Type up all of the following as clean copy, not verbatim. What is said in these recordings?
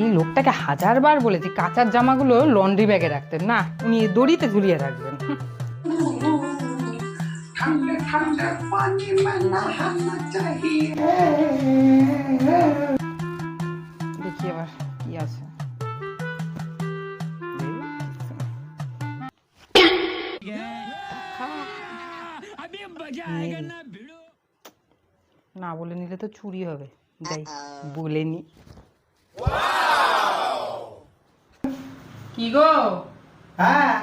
এই লোকটাকে হাজারবার বলেছি কাঁচার জামাগুলো লন্ড্রি ব্যাগে রাখতেন, না উনি দড়িতে ঝুলিয়ে রাখবেন। দেখি এবার কি আছে। না বলে নিলে তো চুরি হবে, যাই বলে নি। কি গো? হ্যাঁ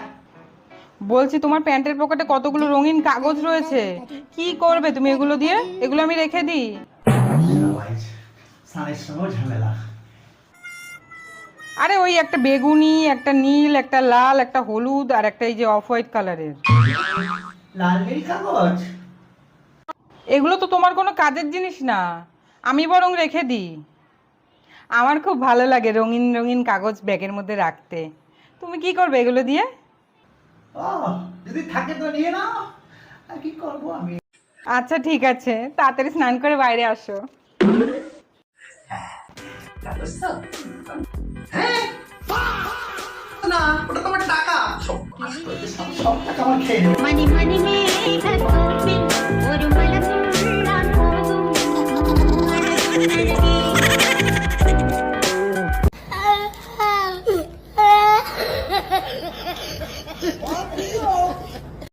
বলছি তোমার প্যান্টের পকেটে কতগুলো রঙিন কাগজ রয়েছে, কি করবে তুমি এগুলো দিয়ে? এগুলো আমি রেখে দিই। স্নানের সময় ঝামেলা। আরে ওই একটা বেগুনি, একটা নীল, একটা লাল, একটা হলুদ, আর একটা এই যে অফ হোয়াইট কালারের। লাল নীল কাগজ? এগুলো তো তোমার কোনো কাজের জিনিস না, আমি বরং রেখে দিই। আমার খুব ভালো লাগে রঙিন রঙিন কাগজ ব্যাগের মধ্যে রাখতে। তুমি কি করবে এগুলো দিয়ে? ও যদি থাকে তো নিয়ে নাও, আর কি করবো আমি। আচ্ছা ঠিক আছে, তাড়াতাড়ি স্নান করে বাইরে আসো। না ওটা তোমার টাকা, সব টাকা আমার খেয়ে নেবে। മണി മണി മേഘത്തോപ്പിൽ ഒരു മലമുള്ള പോകും